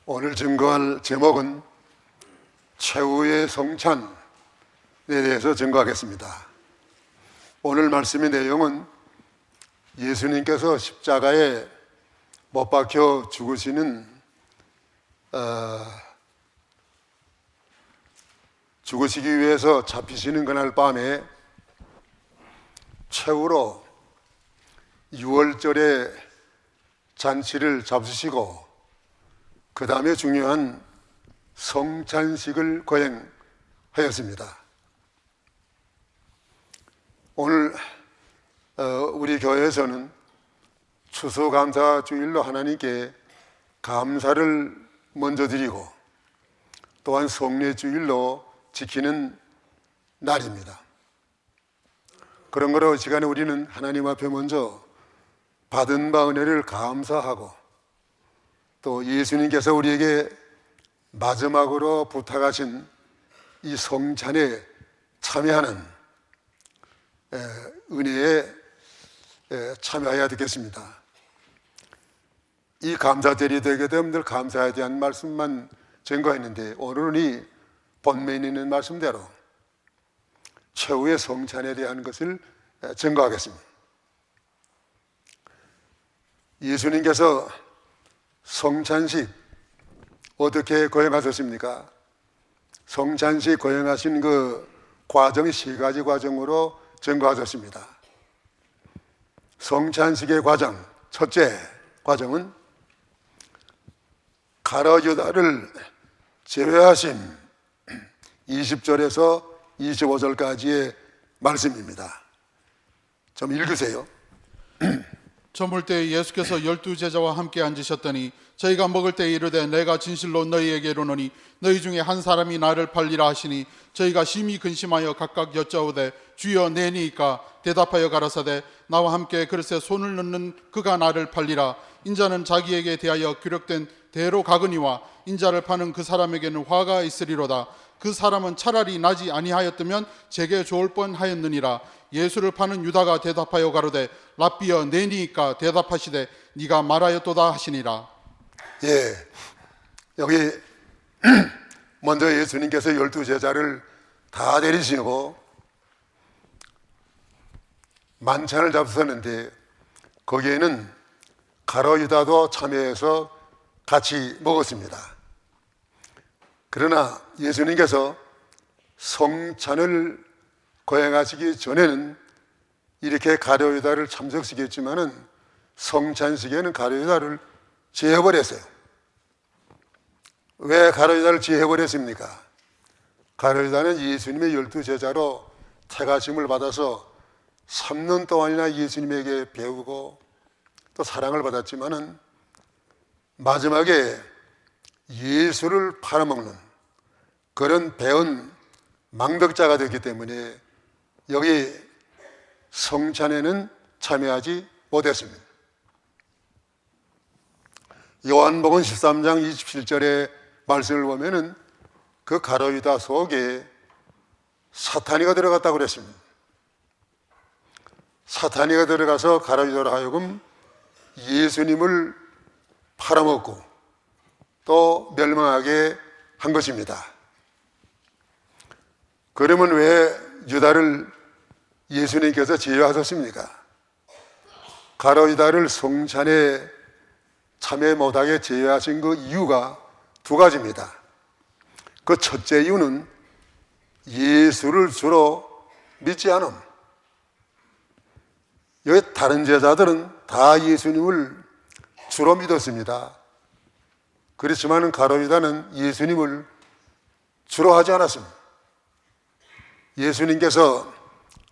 오늘 증거할 제목은 최후의 성찬에 대해서 증거하겠습니다. 오늘 말씀의 내용은 예수님께서 십자가에 못 박혀 죽으시는 죽으시기 위해서 잡히시는 그날 밤에 최후로 유월절에 잔치를 잡수시고 그 다음에 중요한 성찬식을 거행하였습니다. 오늘 우리 교회에서는 추수감사주일로 하나님께 감사를 먼저 드리고 또한 성례주일로 지키는 날입니다. 그런 거로 이 시간에 우리는 하나님 앞에 먼저 받은 바 은혜를 감사하고 또 예수님께서 우리에게 마지막으로 부탁하신 이 성찬에 참여하는 은혜에 참여해야 되겠습니다. 이 감사절이 되게 되면 늘 감사에 대한 말씀만 증거했는데 오늘은 이 본면에 있는 말씀대로 최후의 성찬에 대한 것을 증거하겠습니다. 예수님께서 성찬식 어떻게 거행하셨습니까? 성찬식 거행하신 그 과정이 세 가지 과정으로 증거하셨습니다. 성찬식의 과정, 첫째 과정은 가룟 유다를 제외하신 20절에서 25절까지의 말씀입니다. 좀 읽으세요. 저물 때 예수께서 12제자와 함께 앉으셨더니 저희가 먹을 때 이르되 내가 진실로 너희에게 이르노니 너희 중에 한 사람이 나를 팔리라 하시니 저희가 심히 근심하여 각각 여짜오되 주여 내니이까 대답하여 가라사대 나와 함께 그릇에 손을 넣는 그가 나를 팔리라. 인자는 자기에게 대하여 기록된 대로 가거니와 인자를 파는 그 사람에게는 화가 있으리로다. 그 사람은 차라리 나지 아니하였다면 제게 좋을 뻔하였느니라. 예수를 파는 유다가 대답하여 가로되 랍비여 내니이까 대답하시되 네가 말하였도다 하시니라. 여기 먼저 예수님께서 12제자를 다 데리시고 만찬을 잡수셨는데 거기에는 가룟 유다도 참여해서 같이 먹었습니다. 그러나 예수님께서 성찬을 거행하시기 전에는 이렇게 가룟 유다를 참석시켰지만은 성찬식에는 가룟 유다를 제해버렸어요. 왜 가룟 유다를 제해버렸습니까? 가룟 유다는 예수님의 12제자로 택하심을 받아서 3년 동안이나 예수님에게 배우고 또 사랑을 받았지만은 마지막에 예수를 팔아먹는 그런 배은 망덕자가 되었기 때문에 여기 성찬에는 참여하지 못했습니다. 요한복음 13장 27절의 말씀을 보면은 그 가룟 유다 속에 사탄이가 들어갔다고 그랬습니다. 사탄이가 들어가서 가룟 유다로 하여금 예수님을 팔아먹고 또 멸망하게 한 것입니다. 그러면 왜 유다를 예수님께서 제외하셨습니까? 가룟 유다를 성찬에 참여 못하게 제외하신 그 이유가 두 가지입니다. 그 첫째 이유는 예수를 주로 믿지 않음. 여기 다른 제자들은 다 예수님을 주로 믿었습니다. 그렇지만 가룟 유다는 예수님을 주로 하지 않았습니다. 예수님께서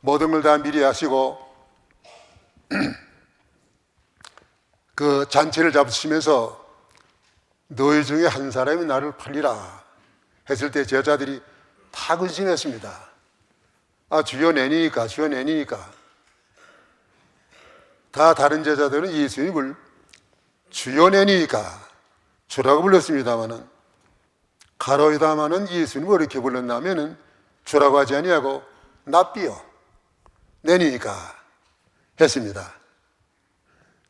모든 걸 다 미리 하시고 그 잔치를 잡수시면서 너희 중에 한 사람이 나를 팔리라 했을 때 제자들이 다 근심했습니다. 주여 내니니까 주여 내니니까. 다 다른 제자들은 예수님을 주여 내니니까 주라고 불렀습니다마는 가룟 유다만은 예수님을 이렇게 불렀나면은 주라고 하지 아니하고 납비여 내니니까 했습니다.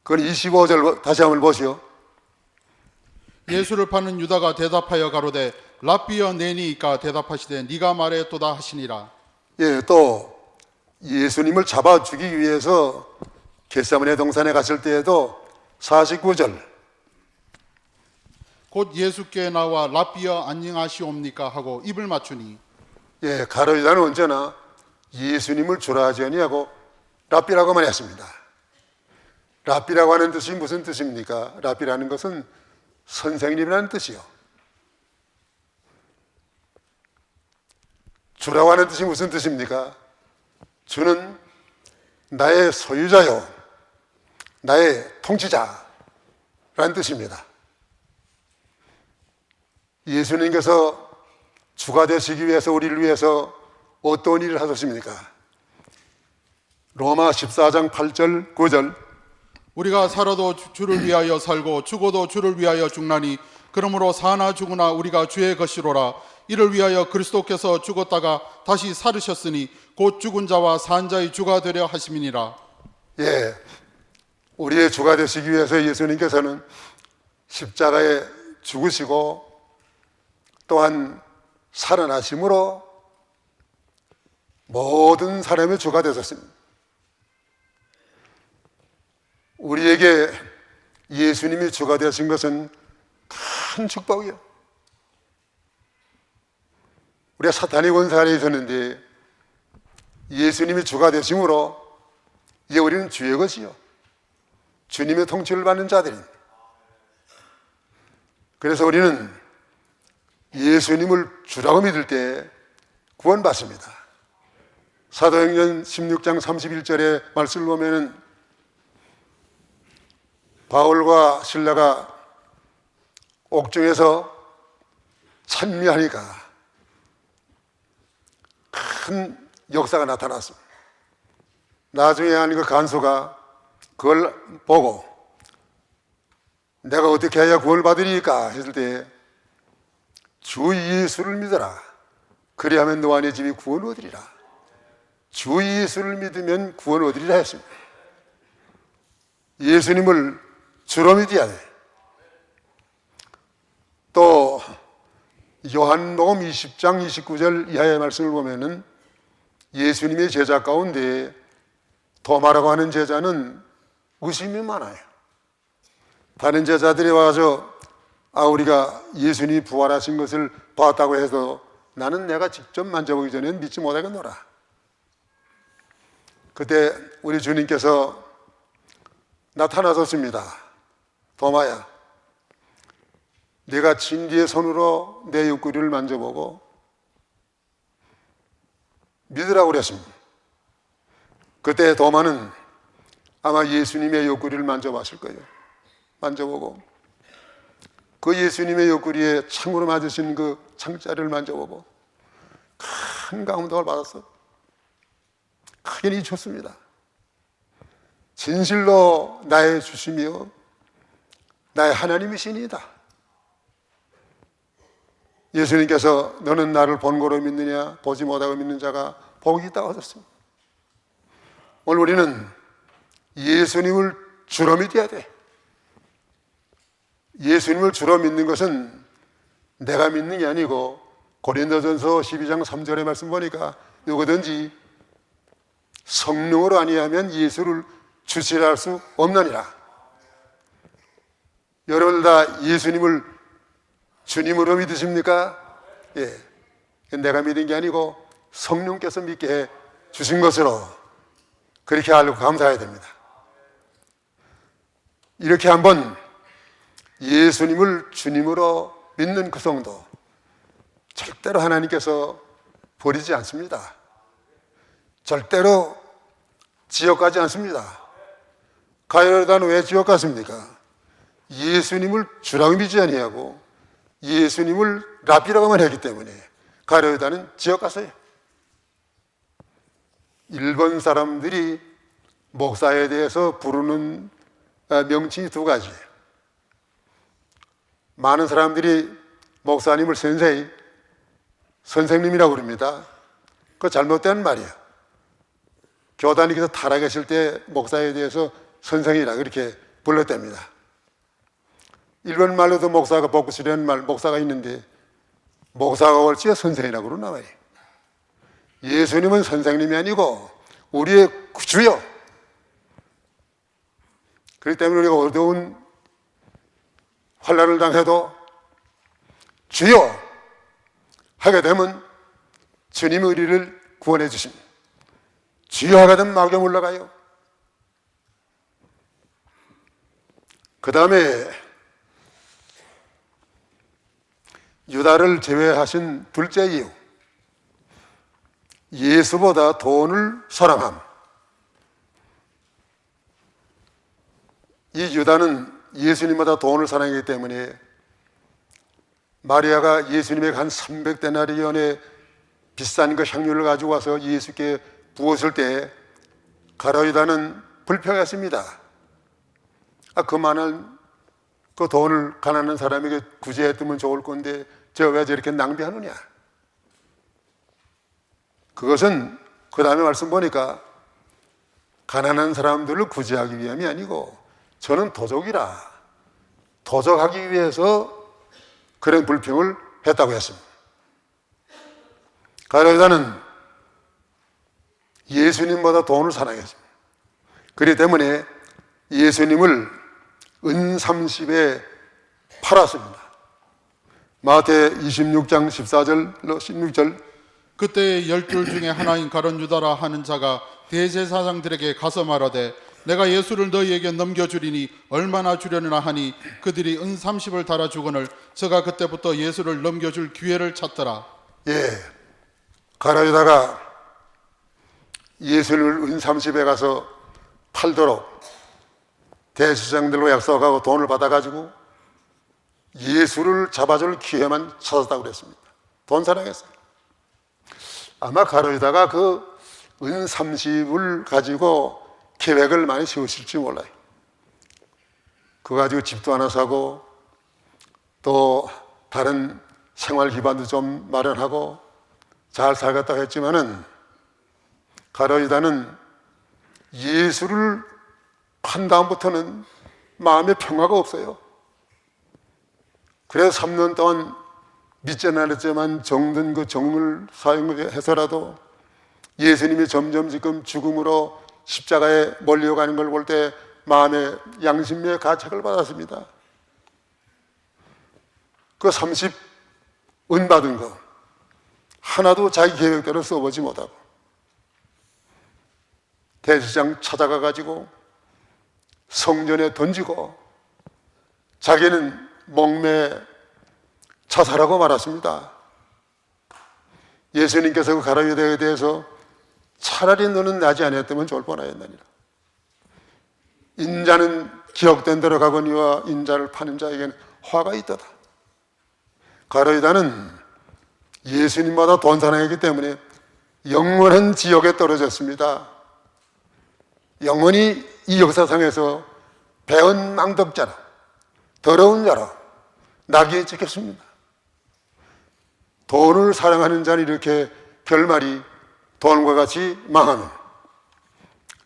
그건 25절 다시 한번 보시오. 예수를 파는 유다가 대답하여 가로되 랍비여 네니이까 대답하시되 네가 말하였도다 하시니라. 예, 또 예수님을 잡아 주기 위해서 겟세마네 동산에 갔을 때에도 49절 곧 예수께 나와 랍비여 안녕하시옵니까 하고 입을 맞추니 예, 가룟 유다는 언제나 예수님을 주라 하지 아니하고 랍비라고만 했습니다. 랍비라고 하는 뜻이 무슨 뜻입니까? 랍비라는 것은 선생님이라는 뜻이요. 주라고 하는 뜻이 무슨 뜻입니까? 주는 나의 소유자요, 나의 통치자라는 뜻입니다. 예수님께서 주가 되시기 위해서 우리를 위해서 어떤 일을 하셨습니까? 로마 14장 8절 9절 우리가 살아도 주를 위하여 살고 죽어도 주를 위하여 죽나니 그러므로 사나 죽으나 우리가 주의 것이로라. 이를 위하여 그리스도께서 죽었다가 다시 살으셨으니 곧 죽은 자와 산 자의 주가 되려 하심이니라. 예, 우리의 주가 되시기 위해서 예수님께서는 십자가에 죽으시고 또한 살아나심으로 모든 사람의 주가 되셨습니다. 우리에게 예수님이 주가 되신 것은 큰 축복이요. 우리가 사탄의 권세 아래 있었는데 예수님이 주가 되심으로 이제 우리는 주의 것이요, 주님의 통치를 받는 자들입니다. 그래서 우리는 예수님을 주라고 믿을 때 구원받습니다. 사도행전 16장 31절의 말씀을 보면은 바울과 실라가 옥중에서 찬미하니까 큰 역사가 나타났습니다. 나중에 한 그 간수가 그걸 보고 내가 어떻게 해야 구원을 받으리까 했을 때 주 예수를 믿어라. 그리하면 너 안에 집이 구원 얻으리라. 주 예수를 믿으면 구원 얻으리라 했습니다. 예수님을 주로 믿어야 돼. 또 요한복음 20장 29절 이하의 말씀을 보면은 예수님의 제자 가운데 도마라고 하는 제자는 의심이 많아요. 다른 제자들이 와서 우리가 예수님이 부활하신 것을 봤다고 해서 나는 내가 직접 만져보기 전에는 믿지 못하겠노라. 그때 우리 주님께서 나타나셨습니다. 도마야, 내가 진리의 손으로 내 옆구리를 만져보고 믿으라고 그랬습니다. 그때 도마는 아마 예수님의 옆구리를 만져봤을 거예요. 만져보고 그 예수님의 옆구리에 창으로 맞으신 그 창자리를 만져보고 큰 감동을 받았어. 크게 잊혔습니다. 진실로 나의 주심이요 나의 하나님이시니이다. 예수님께서 너는 나를 본 거로 믿느냐 보지 못하고 믿는 자가 복이 있다고 하셨습니다. 오늘 우리는 예수님을 주로 믿어야 돼. 예수님을 주로 믿는 것은 내가 믿는 게 아니고 고린도전서 12장 3절의 말씀 보니까 누구든지 성령으로 아니하면 예수를 주시라 할 수 없느니라. 여러분들 다 예수님을 주님으로 믿으십니까? 예. 내가 믿은 게 아니고 성령께서 믿게 해 주신 것으로 그렇게 알고 감사해야 됩니다. 이렇게 한번 예수님을 주님으로 믿는 그 성도 절대로 하나님께서 버리지 않습니다. 절대로 지옥 가지 않습니다. 가요르단 왜 지옥 갔습니까? 예수님을 주라고 믿지 아니하고 예수님을 랍비라고만 했기 때문에 가요르단은 지옥 갔어요. 일본 사람들이 목사에 대해서 부르는 명칭이 두 가지예요. 많은 사람들이 목사님을 센세이, 선생님이라고 부릅니다. 그거 잘못된 말이에요. 교단님께서 타락하실 때 목사에 대해서 선생이라 그렇게 불렀답니다. 일본 말로도 목사가 복수라는 말, 목사가 있는데 목사가 옳지 선생이라고 그러나 말이에요. 예수님은 선생님이 아니고 우리의 주여. 그렇기 때문에 우리가 어두운 환난을 당해도 주여 하게 되면 주님이 우리를 구원해 주십니다. 주여 하게 되면 마귀가 물러가요. 그 다음에 유다를 제외하신 둘째 이유, 예수보다 돈을 사랑함. 이 유다는 예수님보다 돈을 사랑하기 때문에 마리아가 예수님에게 한 300데나리온의 비싼 그 향유를 가지고 와서 예수께 부었을 때 가룟 유다는 불평했습니다. 그 많은 그 돈을 가난한 사람에게 구제했으면 좋을 건데 저 왜 저렇게 낭비하느냐. 그것은 그 다음에 말씀 보니까 가난한 사람들을 구제하기 위함이 아니고 저는 도적이라 도적하기 위해서 그런 불평을 했다고 했습니다. 가룟 유다는 예수님보다 돈을 사랑했습니다. 그렇기 때문에 예수님을 은 30에 팔았습니다. 마태 26장 14절로 16절. 그때 12 중에 하나인 가룟 유다라 하는 자가 대제사장들에게 가서 말하되 내가 예수를 너희에게 넘겨주리니 얼마나 주려느냐 하니 그들이 은 30을 달아주거늘 저가 그때부터 예수를 넘겨줄 기회를 찾더라. 가룟 유다가 예수를 은 30에 가서 팔도록 대제사장들로 약속하고 돈을 받아가지고 예수를 잡아줄 기회만 찾았다고 그랬습니다. 돈 사랑했어요. 아마 가룟 유다가 그 은 30을 가지고 계획을 많이 세우실지 몰라요. 그거 가지고 집도 하나 사고 또 다른 생활 기반도 좀 마련하고 잘 살겠다고 했지만은 가룟 유다는 예수를 판 다음부터는 마음에 평화가 없어요. 그래서 3년 동안 믿지 않았지만 정든 그 정을 사용해서라도 예수님이 점점 지금 죽음으로 십자가에 몰려가는 걸 볼 때 마음의 양심의 가책을 받았습니다. 그 30은 받은 거 하나도 자기 계획대로 써보지 못하고 대제사장 찾아가 가지고 성전에 던지고 자기는 목매 자살하고 말았습니다. 예수님께서 그 가룟 유다에 대해서 차라리 너는 나지 아니었다면 좋을 뻔하였느니라. 인자는 기억된 대로 가거니와 인자를 파는 자에게는 화가 있도다. 가룟 유다는 예수님보다 돈 사랑했기 때문에 영원한 지옥에 떨어졌습니다. 영원히 이 역사상에서 배은 망덕자로 더러운 자로 낙인이 찍혔습니다. 돈을 사랑하는 자는 이렇게 결말이 돈과 같이 망하는.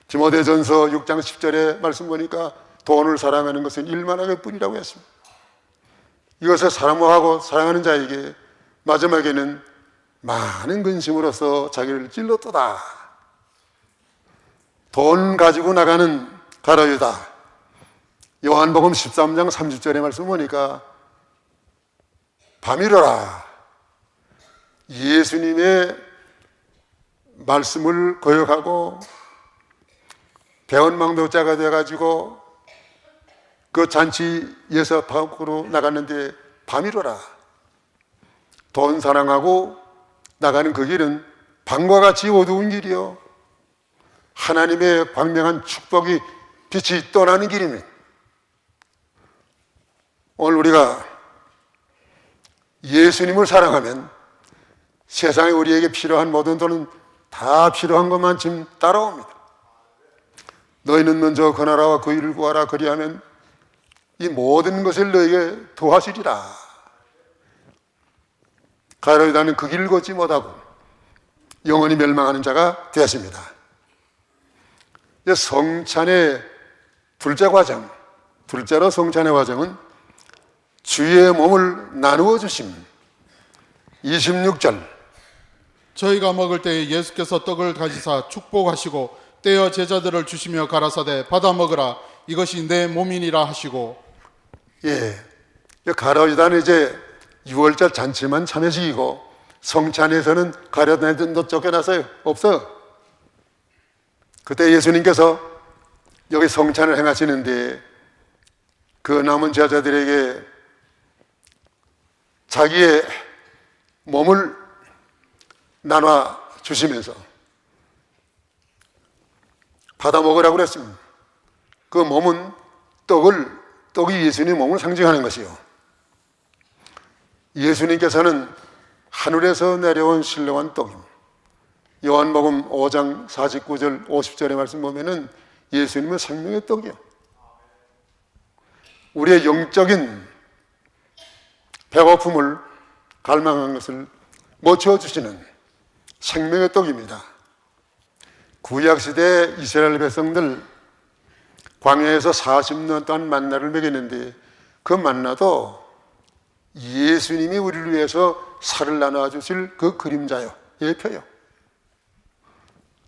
디모데전서 6장 10절에 말씀 보니까 돈을 사랑하는 것은 일만하게 뿐이라고 했습니다. 이것을 사랑하고 사랑하는 자에게 마지막에는 많은 근심으로써 자기를 찔렀도다. 돈 가지고 나가는 가룟 유다. 요한복음 13장 30절의 말씀 보니까 밤이로라 예수님의 말씀을 거역하고 배은망덕자가 되어가지고 그 잔치에서 밖으로 나갔는데 밤이로라. 돈 사랑하고 나가는 그 길은 밤과 같이 어두운 길이요 하나님의 광명한 축복이 빛이 떠나는 길입니다. 오늘 우리가 예수님을 사랑하면 세상에 우리에게 필요한 모든 돈은 다 필요한 것만큼 따라옵니다. 너희는 먼저 그 나라와 그 일을 구하라. 그리하면 이 모든 것을 너희에게 더하시리라. 가룟 유다는 그 길을 걷지 못하고 영원히 멸망하는 자가 되었습니다. 성찬의 둘째 과정, 둘째로 성찬의 과정은 주의 몸을 나누어 주심. 26절. 저희가 먹을 때에 예수께서 떡을 가지사 축복하시고 떼어 제자들을 주시며 가라사대 받아 먹으라 이것이 내 몸이니라 하시고. 예, 가로유다는 이제 6월절 잔치만 참여식이고 성찬에서는 가려다니던 쫓겨났어요. 없어. 그때 예수님께서 여기 성찬을 행하시는데 그 남은 제자들에게 자기의 몸을 나눠 주시면서 받아 먹으라고 그랬습니다. 그 몸은 떡이 예수님의 몸을 상징하는 것이요. 예수님께서는 하늘에서 내려온 신령한 떡입니다. 요한복음 5장 49절 50절의 말씀 보면은 예수님은 생명의 떡이요. 우리의 영적인 배고픔을 갈망한 것을 못 채워주시는 생명의 떡입니다. 구약시대 이스라엘 백성들 광야에서 40년 동안 만나를 먹였는데 그 만나도 예수님이 우리를 위해서 살을 나눠 주실 그 그림자요, 예표요.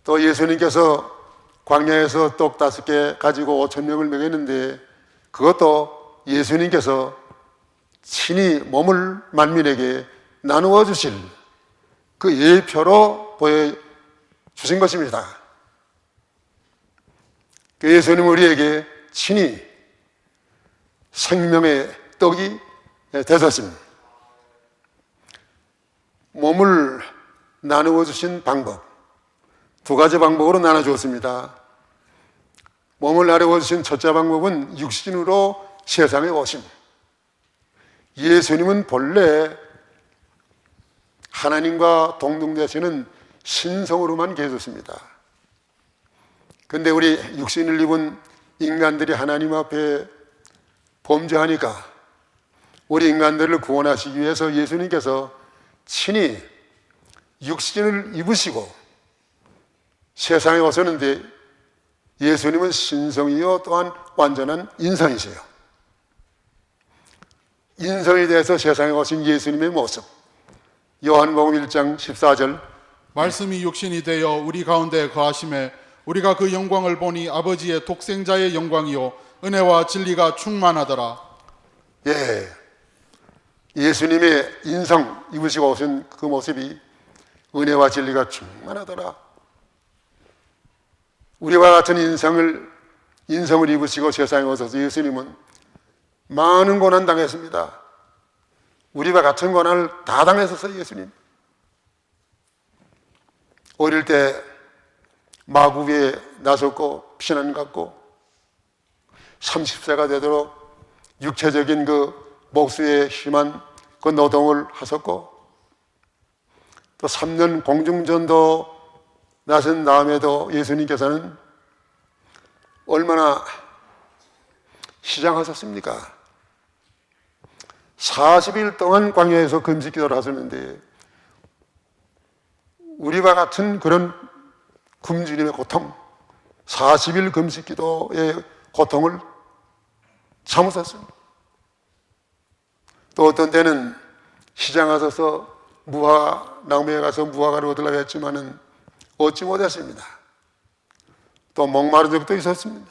또 예수님께서 광야에서 떡 5개 가지고 5,000명을 먹였는데 그것도 예수님께서 친히 몸을 만민에게 나누어 주실 그 예표로 보여주신 것입니다. 그 예수님은 우리에게 친히 생명의 떡이 되셨습니다. 몸을 나누어 주신 방법, 2가지 방법으로 나눠주었습니다. 몸을 나누어 주신 첫째 방법은 육신으로 세상에 오심. 예수님은 본래 하나님과 동등되시는 신성으로만 계셨습니다. 그런데 우리 육신을 입은 인간들이 하나님 앞에 범죄하니까 우리 인간들을 구원하시기 위해서 예수님께서 친히 육신을 입으시고 세상에 오셨는데 예수님은 신성이요 또한 완전한 인성이세요. 인성에 대해서 세상에 오신 예수님의 모습, 요한복음 1장 14절. 말씀이 육신이 되어 우리 가운데 거하심에 우리가 그 영광을 보니 아버지의 독생자의 영광이요 은혜와 진리가 충만하더라. 예, 예수님의 인성 입으시고 오신 그 모습이 은혜와 진리가 충만하더라. 우리와 같은 인성을 입으시고 세상에 오셔서 예수님은 많은 고난 당했습니다. 우리와 같은 고난을 다 당했었어요. 예수님 어릴 때 마구에 나섰고 피난 갔고 30세가 되도록 육체적인 그 목수에 심한 그 노동을 하셨고 또 3년 공중전도 나선 다음에도 예수님께서는 얼마나 시장하셨습니까? 40일 동안 광야에서 금식 기도를 하셨는데 우리와 같은 그런 굶주림의 고통, 40일 금식 기도의 고통을 참으셨습니다. 또 어떤 때는 시장 가서 나무에 가서 무화과를 얻으려고 했지만은 얻지 못했습니다. 또 목마른 적도 있었습니다.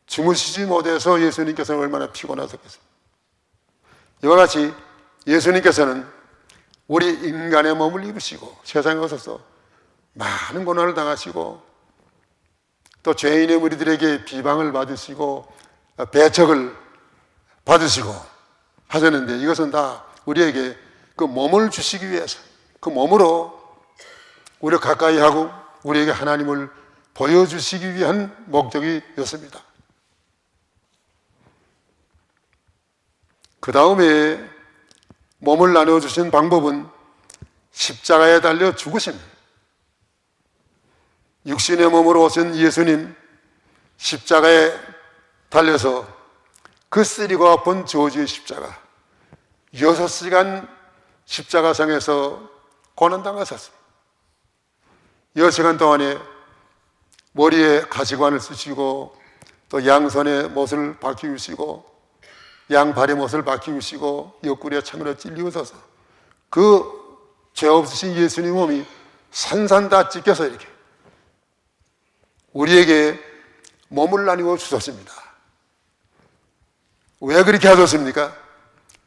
주무시지 못해서 예수님께서는 얼마나 피곤하셨겠습니까? 이와 같이 예수님께서는 우리 인간의 몸을 입으시고 세상에 오셔서 많은 고난을 당하시고 또 죄인의 무리들에게 비방을 받으시고 배척을 받으시고 하셨는데 이것은 다 우리에게 그 몸을 주시기 위해서 그 몸으로 우리를 가까이 하고 우리에게 하나님을 보여주시기 위한 목적이었습니다. 그 다음에 몸을 나눠주신 방법은 십자가에 달려 죽으심. 육신의 몸으로 오신 예수님 십자가에 달려서 그 쓰리고 아픈 저주의 십자가 6시간 십자가상에서 고난당하셨습니다. 6시간 동안에 머리에 가시관을 쓰시고 또 양손에 못을 박히우시고 양발의 못을 박히우시고 옆구리에 창으로 찔리우셔서 그 죄 없으신 예수님 몸이 산산 다 찢겨서 이렇게 우리에게 몸을 나누어 주셨습니다. 왜 그렇게 하셨습니까?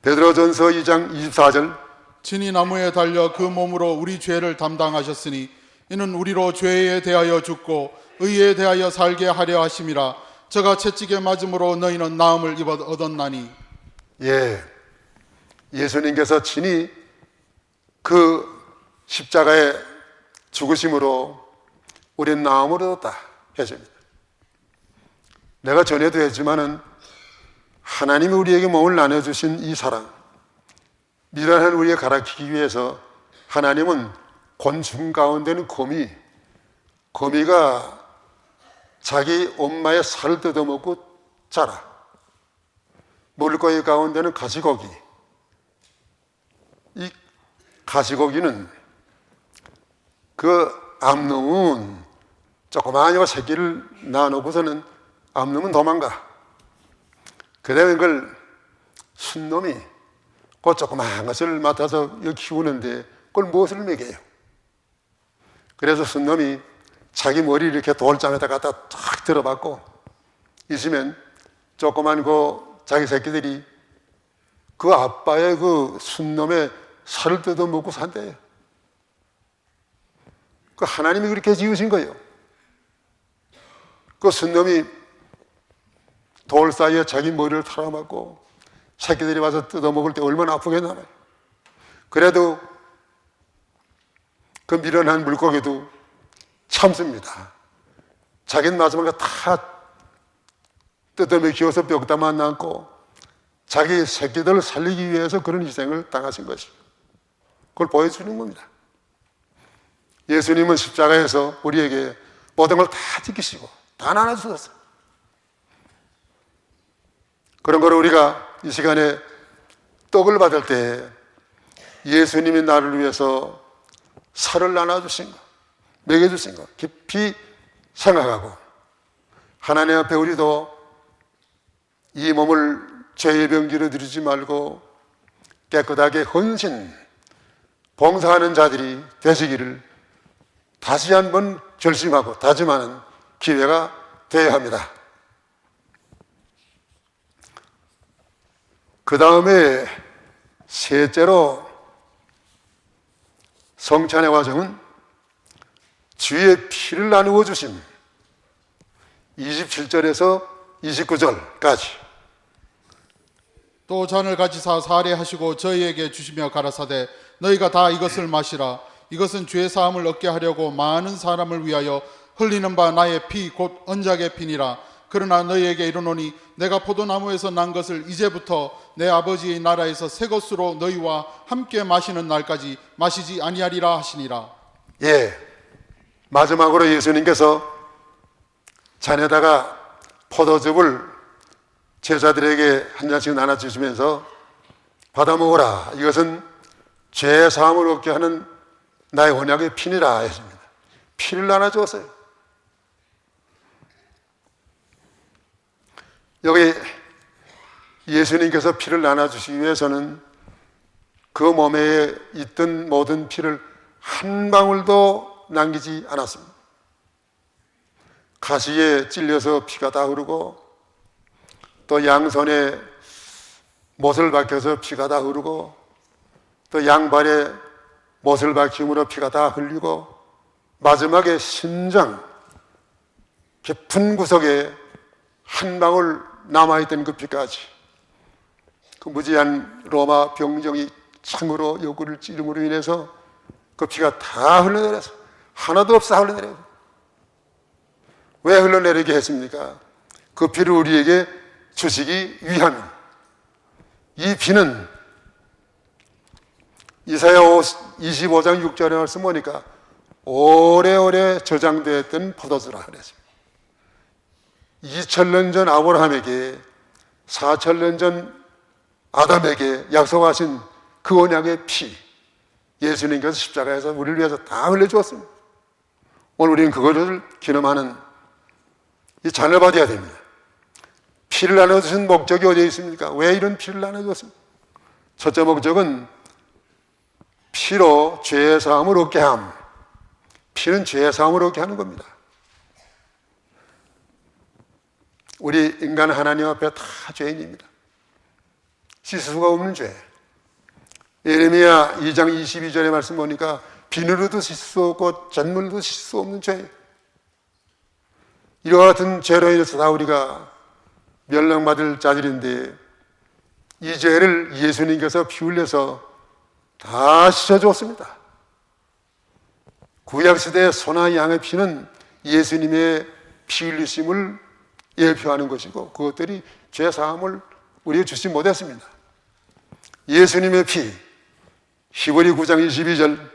베드로전서 2장 24절 친히 나무에 달려 그 몸으로 우리 죄를 담당하셨으니 이는 우리로 죄에 대하여 죽고 의에 대하여 살게 하려 하심이라. 저가 채찍에 맞음으로 너희는 나음을 얻었나니. 예, 예수님께서 친히 그 십자가의 죽으심으로 우리는 나음을 얻었다 했습니다. 내가 전에도 했지만은 하나님이 우리에게 몸을 나눠주신 이 사랑, 미련한 우리에 가라키기 위해서 하나님은 곤충 가운데는 거미가 자기 엄마의 살을 뜯어먹고 자라. 물고기 가운데는 가시고기. 이 가시고기는 그 암놈은 조그마한 새끼를 낳아놓고서는 암놈은 도망가. 그 다음에 그걸 순놈이 그 조그마한 것을 맡아서 키우는데 그걸 무엇을 먹여요? 그래서 순놈이 자기 머리를 이렇게 돌장에다 갖다 탁 들어박고 있으면 조그만 그 자기 새끼들이 그 아빠의 그 순놈의 살을 뜯어먹고 산대요. 그 하나님이 그렇게 지으신 거예요. 그 순놈이 돌 사이에 자기 머리를 털어맞고 새끼들이 와서 뜯어먹을 때 얼마나 아프겠나 봐요. 그래도 그 미련한 물고기도 참습니다. 자기는 마지막에 다 뜯어먹혀서 벽다만 남고 자기 새끼들을 살리기 위해서 그런 희생을 당하신 것이고 그걸 보여주는 겁니다. 예수님은 십자가에서 우리에게 모든 걸 다 지키시고 다 나눠주셨어요. 그런 걸 우리가 이 시간에 떡을 받을 때 예수님이 나를 위해서 살을 나눠주신 것, 먹여주신 것 깊이 생각하고 하나님 앞에 우리도 이 몸을 죄의 병기로 들이지 말고 깨끗하게 헌신, 봉사하는 자들이 되시기를 다시 한번 결심하고 다짐하는 기회가 되어야 합니다. 그 다음에 셋째로 성찬의 과정은 주의 피를 나누어 주심 27절에서 29절까지 또 잔을 가지사 사례하시고 저희에게 주시며 가라사대 너희가 다 이것을 마시라. 이것은 죄 사함을 얻게 하려고 많은 사람을 위하여 흘리는 바 나의 피 곧 언약의 피니라. 그러나 너희에게 이르노니 내가 포도나무에서 난 것을 이제부터 내 아버지의 나라에서 새 것으로 너희와 함께 마시는 날까지 마시지 아니하리라 하시니라. 예, 마지막으로 예수님께서 잔에다가 포도즙을 제자들에게 한 잔씩 나눠주시면서 받아 먹어라. 이것은 죄 사함을 얻게 하는 나의 언약의 피니라 했습니다. 피를 나눠주었어요. 여기 예수님께서 피를 나눠주시기 위해서는 그 몸에 있던 모든 피를 한 방울도 남기지 않았습니다. 가시에 찔려서 피가 다 흐르고 또 양손에 못을 박혀서 피가 다 흐르고 또 양발에 못을 박힘으로 피가 다 흘리고 마지막에 심장 깊은 구석에 한 방울 남아있던 그 피까지 그 무지한 로마 병정이 창으로 옆구리를 찌름으로 인해서 그 피가 다 흘러내려서 하나도 없어 흘러내려고. 왜 흘러내리게 했습니까? 그 피를 우리에게 주시기 위함입니다. 이 피는 이사야 25장 6절에 말씀 보니까 오래오래 저장되었던 포도주라 그랬습니다. 2000년 전 아브라함에게 4000년 전 아담에게 약속하신 그 언약의 피 예수님께서 십자가에서 우리를 위해서 다 흘려주었습니다. 오늘 우리는 그것을 기념하는 이 잔을 받아야 됩니다. 피를 나눠주신 목적이 어디에 있습니까? 왜 이런 피를 나눠줬습니까? 첫째 목적은 피로 죄의 사함을 얻게 함. 피는 죄의 사함을 얻게 하는 겁니다. 우리 인간 하나님 앞에 다 죄인입니다. 씻을 수가 없는 죄. 예레미야 2장 22절의 말씀 보니까 비누로도 씻을 수 없고 잿물로도 씻을 수 없는 죄. 이와 같은 죄로 인해서 다 우리가 멸망받을 자들인데 이 죄를 예수님께서 피 흘려서 다 씻어주었습니다. 구약시대의 소나 양의 피는 예수님의 피 흘리심을 예표하는 것이고 그것들이 죄 사함을 우리에게 주지 못했습니다. 예수님의 피, 히브리 9장 22절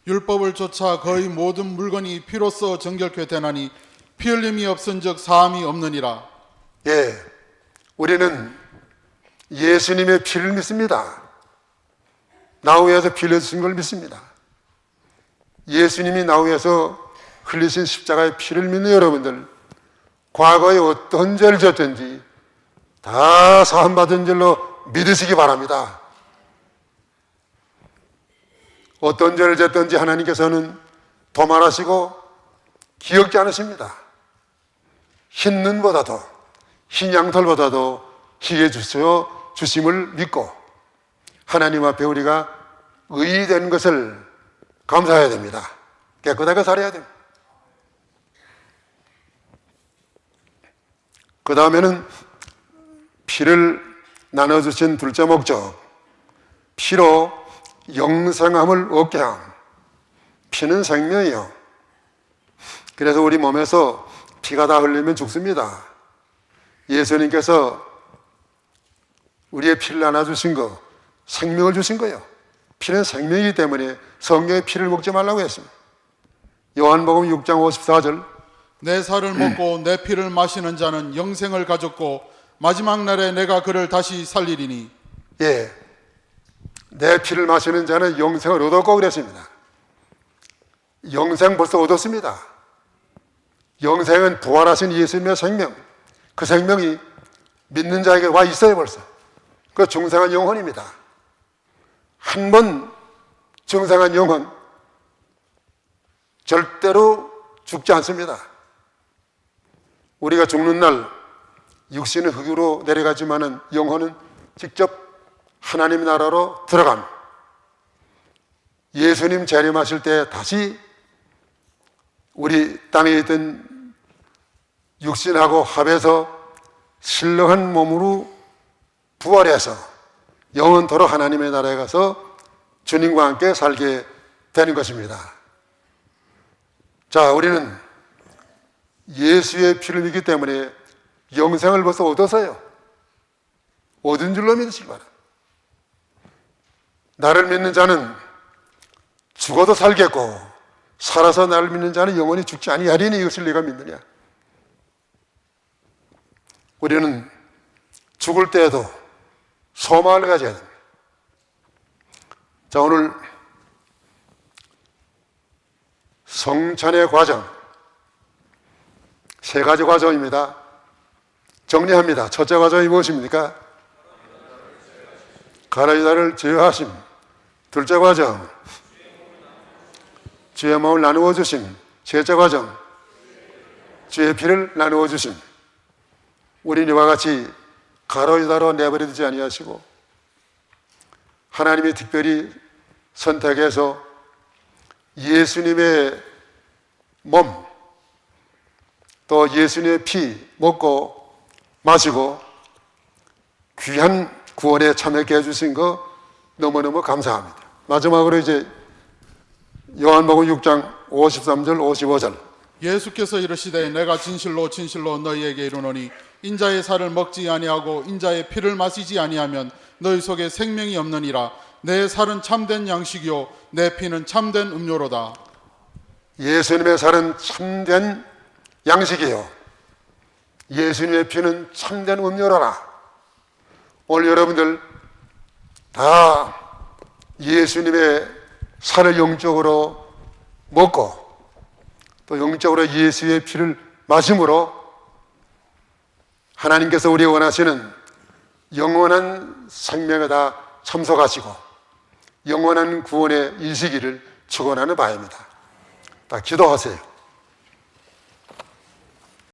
율법을 쫓아 거의 모든 물건이 피로써 정결케 되나니 피 흘림이 없은즉 사함이 없느니라. 예, 우리는 예수님의 피를 믿습니다. 나우에서 피 흘려주신 걸 믿습니다. 예수님이 나우에서 흘리신 십자가의 피를 믿는 여러분들, 과거에 어떤 죄를 졌든지 다 사함받은 줄로 믿으시기 바랍니다. 어떤 죄를 졌든지 하나님께서는 도말하시고 기억지 않으십니다. 흰 눈보다도 흰 양털보다도 희게 주심을 믿고 하나님 앞에 우리가 의인이 된 것을 감사해야 됩니다. 깨끗하게 살아야 됩니다. 그 다음에는 피를 나눠주신 둘째 목적, 피로 영생함을 얻게 함. 피는 생명이요. 그래서 우리 몸에서 피가 다 흘리면 죽습니다. 예수님께서 우리의 피를 나눠주신 거, 생명을 주신 거예요. 피는 생명이기 때문에 성경에 피를 먹지 말라고 했습니다. 요한복음 6장 54절 내 살을 먹고 내 피를 마시는 자는 영생을 가졌고 마지막 날에 내가 그를 다시 살리리니. 예, 내 피를 마시는 자는 영생을 얻었고 그랬습니다. 영생 벌써 얻었습니다. 영생은 부활하신 예수님의 생명, 그 생명이 믿는 자에게 와 있어요 벌써. 그 중생한 영혼입니다. 한 번 중생한 영혼 절대로 죽지 않습니다. 우리가 죽는 날 육신은 흙으로 내려가지만은 영혼은 직접 하나님 나라로 들어간, 예수님 재림하실 때 다시 우리 땅에 있던 육신하고 합해서 신령한 몸으로 부활해서 영원토록 하나님의 나라에 가서 주님과 함께 살게 되는 것입니다. 자, 우리는 예수의 피를 믿기 때문에 영생을 벌써 얻어서요. 얻은 줄로 믿으시기 바랍니다. 나를 믿는 자는 죽어도 살겠고 살아서 나를 믿는 자는 영원히 죽지 아니하리니 이것을 내가 믿느냐. 우리는 죽을 때에도 소망을 가져야 됩니다. 자, 오늘 성찬의 과정 세 가지 과정입니다. 정리합니다. 첫째 과정이 무엇입니까? 가라지다를 제어하심. 둘째 과정 주의 마음을 나누어 주심. 셋째 과정 주의 피를 나누어 주심. 우리는 이와 같이 가로지다로 내버려 두지 아니하시고 하나님이 특별히 선택해서 예수님의 몸 또 예수님의 피 먹고 마시고 귀한 구원에 참여하게 해주신 거 너무너무 감사합니다. 마지막으로 이제 요한복음 6장 53절 55절 예수께서 이르시되 내가 진실로 진실로 너희에게 이르노니 인자의 살을 먹지 아니하고 인자의 피를 마시지 아니하면 너희 속에 생명이 없느니라. 내 살은 참된 양식이요 내 피는 참된 음료로다. 예수님의 살은 참된 양식이요 예수님의 피는 참된 음료로라. 오늘 여러분들 다 예수님의 살을 영적으로 먹고 또 영적으로 예수의 피를 마심으로 하나님께서 우리 원하시는 영원한 생명에다 참석하시고 영원한 구원의 일시기를 축원하는 바입니다. 다 기도하세요.